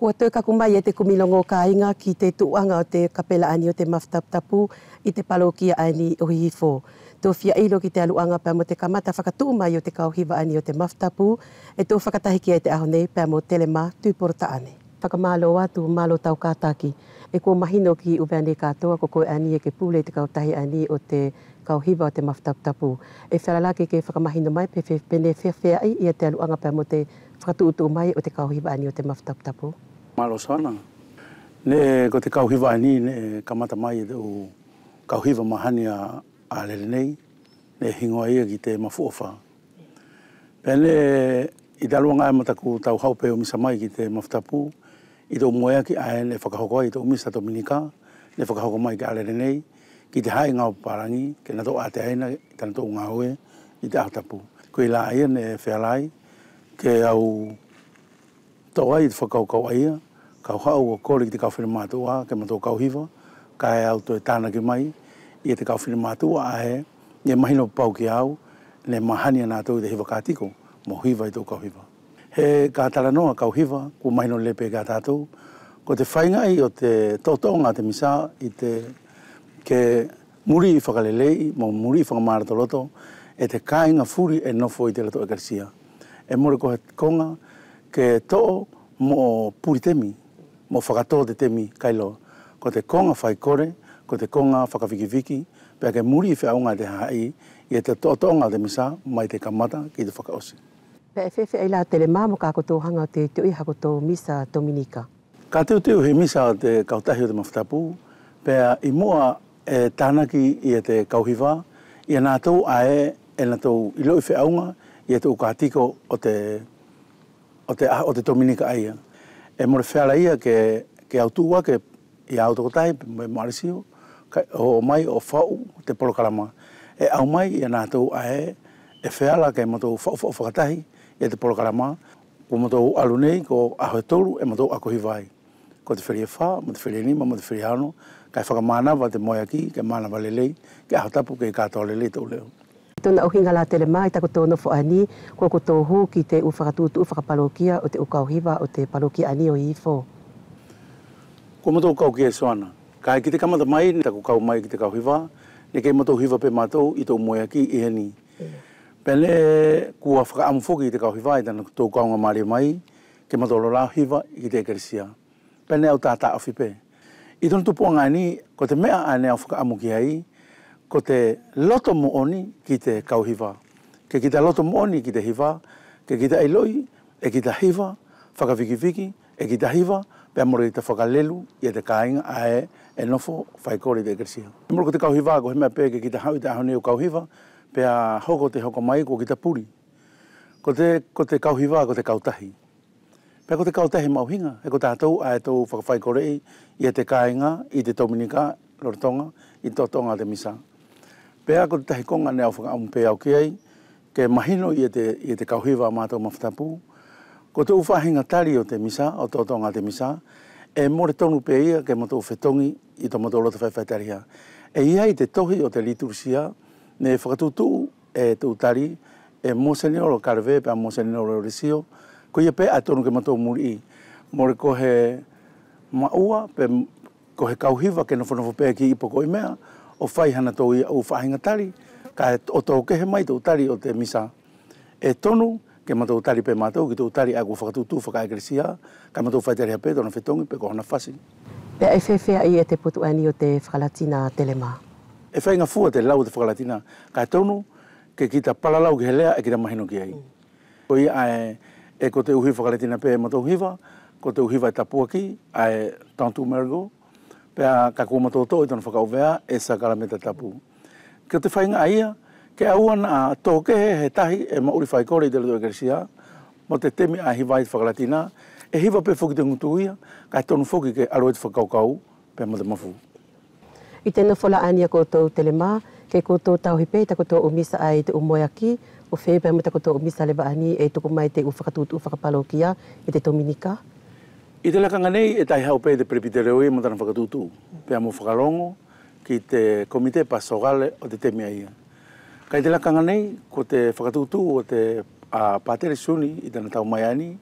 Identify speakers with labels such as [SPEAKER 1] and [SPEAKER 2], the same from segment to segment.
[SPEAKER 1] Kua toi kakumai e te kumilongo kāinga ki te tuanga o te kapelaani o te maftapu i te palokia ani o hifo. Tō fia ilo ki te aluanga pia mo te kamata whakatu mai o te kauhiva ani o te maftapu e tō whakatahiki e te aho nei pia mo Telema Tuipolota'ane. Whakamalo atu malo tau kātaki e ko mahino ki uveane katoa ko koe ani e ke pule te kautahi ani o te kauhiva o te maftapu. E whalalake ke whakamahino mai pe pene whewhea i e te aluanga pia mo te whakatuutu mai o te kauhiva ani o te maftapu.
[SPEAKER 2] Malo Soana. Ne ko te kauhiva ani ne kamata mai e o kauhiva mahani a lele nei, ne hingoa ia ki te mafuofa. Pene i daluanga e mataku tau haupe o misa mai ki te maftapu, i tō moea ki ae ne whakahokoa i tō misa Dominika, ne whakahoko mai ki a lele nei, ki te hae ngau parangi, ke na tō ate aina, i tana tō ngaue, i te ahtapu. Ko i la aia ne whealai, ke au tō ai i te whakaukau aia, kau hau o kore ki te kauwhine mātua, ke mato kauhiva, ka e au tō e tāna ki mai, i te kauwhine mātua ae, ne mahino pau ki au, ne mahani anā tō i te hiva kātiko, mo hiva i tō kauhiva. He ka TALANOA kauhiva, ku mahino lepe ka tātou, ko te whaingai o te tōtonga te misa, i te ke muri i whakalelei, mo muri i whakamaratoloto, e te kāinga furi e nofo i te lato ekarisia. E more ko he konga, ke tō mo puri temi, mo whakatō te temi kailo. Ko te konga whaikore, ko te konga whakawhikiviki, pia ke muri i whiaunga te hai, i te tōtonga te misa, mai te kamata ki te whakaosi.
[SPEAKER 1] Pea e whewhi ai la Telema mo ka koto hanga o te tui hako tō misa Dominika.
[SPEAKER 2] Ka teo he misa o te kautahi o te maftapu, pea i mua e tānaki i te kauhiva, i nā tau ae e nā tau i loi whiaunga, i tau kātiko o te Dominika aia. E more wheala ia ke autua ke i autokotai, me marisio, o mai o whau te polokalama. E au mai i nā tau ae e wheala ke matou whakatahi i te polokalama, ko matou alu nei, ko aho e toru e matou ako hiwai. Ko te whiri e wha, mo te whiri e nima, mo te whiri hano, kai whakamānawa te moe aki, ke mānawa lelei, ke aho tapu ke kātoa lelei tau leo.
[SPEAKER 1] Tōna uhinga la Telema, i tako tō nofo ani, ko tō hō ki te uwhakatutu uwhakapalokia o te ukauhiva o te palokia ani o hifo.
[SPEAKER 2] Ko matou kaukia e Soana. Kai ki te kamata mai, ni tako kau mai ki te kauhiva, ne kei matou hiva pe mātou i tō moe aki i heni. Pele kua whakaamu whoki i te kauhiva i tana tō kaunga maari mai, ke matou lola hiva i te ekerisia. Pele au tātā awhipe. I tōna tupuanga ni, ko te mea ane au whakaamu ki ai, ko te loto mo oni ki te kauhiva. Ke ki te loto mo oni ki te hiva, ke ki te ailoi, e ki te hiva, whakawhikiviki, e ki te hiva, pea mora i te whakalelu, i te kāinga ae, e nofo whaikore i te ekerisia. Mora ko te kauhiva, ko he mea pē ke ki te hau i te ahone o kauhiva, pea hoko te hoko mai ko ki te puri. Ko te kauhiva, ko te kautahi. Pea ko te kautahi mauhinga, e ko tātou a e tau whakawhaikorei i te kāinga, i te Dominika, Lorotonga, i tōtonga te misa. Pea ko te tahi konga ne au whakaamu pea au ki ai, ke mahino i te kauhiva mātou maftapu. Ko te uwhahinga tari o te misa, o tōtonga te misa, e more tonu pea ia ke matou whetongi i tō matou lota whaiwhaitariha. E iai te tohi o te liturisia, ne whakatutu e tū tari, e Monsignor Karve, pea Monsignor Risio, ko ia pe a tonu ke matou muri i. More ko he maua, pe ko he kauhiva ke nofo pe ki ipoko i mea, o whai hana tō i au whahinga tari, ka o tō kehe mai tō tari o te misa. E tonu ke matou tari pe matou, ki tō tari a ko whakatutu whakaekerisia, ka matou whaitariha pe tōna whetongi, pe ko hana whasi.
[SPEAKER 1] Pea e whewhea i e te putuani o te whakalatina Telema.
[SPEAKER 2] E whainga fua te lau te whakalatina, ka tonu ke ki ta palalau ki helea e ki ta mahino ki ai. Ko ia e ko te uhi whakalatina pe matou hiva, ko te uhiva e tapua ki, e tantu mergo, pea ka kua matou tō i tōna whakauvea, e sa karameta tapu. Ko te whainga aia, ke auana a tō kehe he tahi e mauri whaikore i te lato ekerisia, mo te temi a hiva i te whakalatina, e hiva pe whoki te ngutuia, ka tonu whoki ke alo i te whakaukau, pe ma te mafu.
[SPEAKER 1] I te nofola ania koutou Telema, ke koutou tauhipe, ta koutou umisa ai te umoeaki, o whewhi mo ta koutou umisa lewa ani e tuku mai te uwhakatutu uwhakapalokia i te Dominika.
[SPEAKER 2] I te lakanga nei e tai hau pe te presbitereo e mo tana whakatutu, pea mo whakalongo ki te komite pastorale o te temia ia. Kai te lakanga nei, ko te whakatutu o te Patere Suni i tana tau mai ani,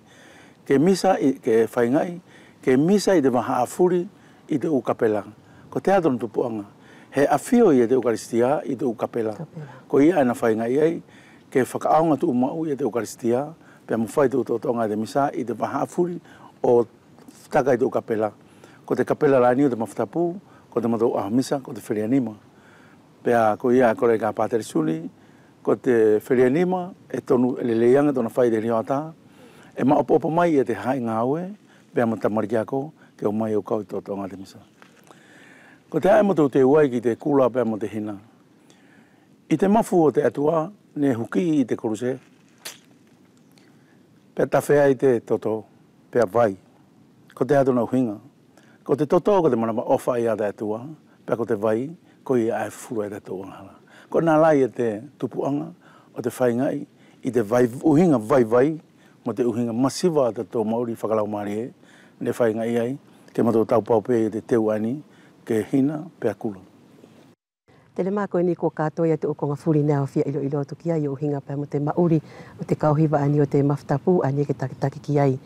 [SPEAKER 2] ke misa ke whaingai, ke misa i te maha afuri i te ukapela. Ko te atonu tupuanga. He afio i te Eukaristia i te ukapela. Ko ia ana whainga iai, ke whakaaonga tu umau i te Eukaristia, pia mawhai tu totonga i te misa i te maha afuri o taka i te ukapela. Ko te kapela lani o te mawhatapu, ko te matau aha misa, ko te whirianima. Pea ko ia kore ka Pāteri Suli, ko te whirianima, e tonu leleanga tona whai te rioata, e maopopo mai e te hai ngā ue, pea ma tamariki ako, ke o mai o kau i totonga te misa. Ko te ae motu te uai ki te kula pea mo te hina. I te mafu o te atua, ne huki i te koruse. Pea tawhea i te toto, pea vai. Ko te atu nau hinga. Ko te toto, ko te manama ofa i a te atua, pea ko te vai, ko i ae furu e te toangala. Ko nā lai e te tupuanga, o te whaingai, i te vai, uhinga vai, mo te uhinga masiva a te tō Māori whakalau Māori e, ne whaingai ai, ke mato taupau pe i te teu ani, ke hina pea kula.
[SPEAKER 1] Telema koe ni ko katoa ia te ukonga furi nao fia ilo tuki ai o hinga pea mo te Māori o te kauhiwa ani o te mawhatapu ani ke taki ki ai.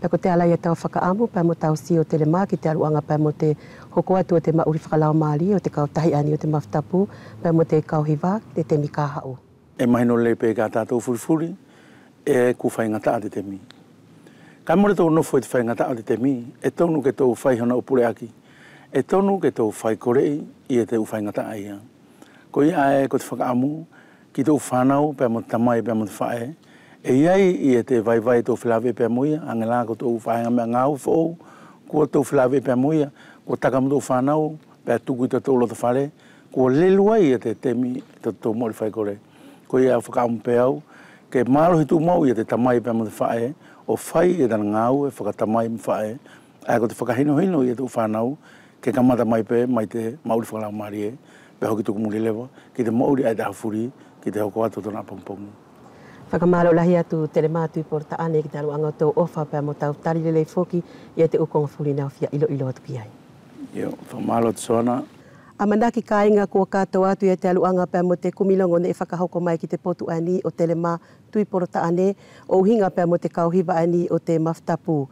[SPEAKER 1] Pea ko te alai e tau whakaamu pea mo tau si o Telema ki te aluanga pea mo te hoko atu o te Māori whakalau Māori o te kautahi ani o te mawhatapu pea mo te kauhiwa te temi kāhao.
[SPEAKER 2] E mahino le pe ka tātou furi e ku whaingata a te temi. Kai more tau nofo e te whaingata a te temi e tonu ke tau whaihana o pure aki. E tonu ke tau whai korei i e te uwhaingata a ia. Ko ia e ko te whakaamu ki tau whanau pea mo te tamai pea mo te whae. E iai i e te vai tau whilawe pea moia, angela ko tau whainga mea ngāu whau, kua tau whilawe pea moia, kua taka mo tau whanau, pea tuku i tau lota whare, kua lelua i e te temi tau mori whai korei. Ko ia e whakaamu pea au, ke mārohi tu mau i e te tamai pea mo te whae, o whai e tana ngāu e whakatamai mo whae, a ko te whakahino i e tau whanau, ke kamata mai pe, mai te Māori whakalau Māori e, pe hoki tuku muri lewa, ki te Māori ai te hawhuri, ki te hoko atu tona pongpongi.
[SPEAKER 1] Whakamalo lahi atu Telema Tuipolota'ane ki te aluanga o tau ofa pea mo tau tari lelei foki i te ukonga furi nao fia ilo atu ki ai.
[SPEAKER 2] Yo, whamalo te Soana.
[SPEAKER 1] A manaki kāinga kua katoa atu i te aluanga pea mo te kumilongo ne e whakahoko mai ki te potu ani o Telema Tuipolota'ane o hinga pea mo te kauhiwa ani o te mawhatapu.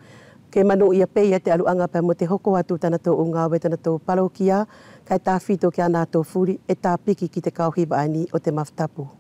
[SPEAKER 1] Ke manu ia pei te aluanga pea mo te hoko atu tana tō ungawe tana tō parokia, kai tā whito ki ana tō furi e tā piki ki te kauhiwa ani o te mawhatapu.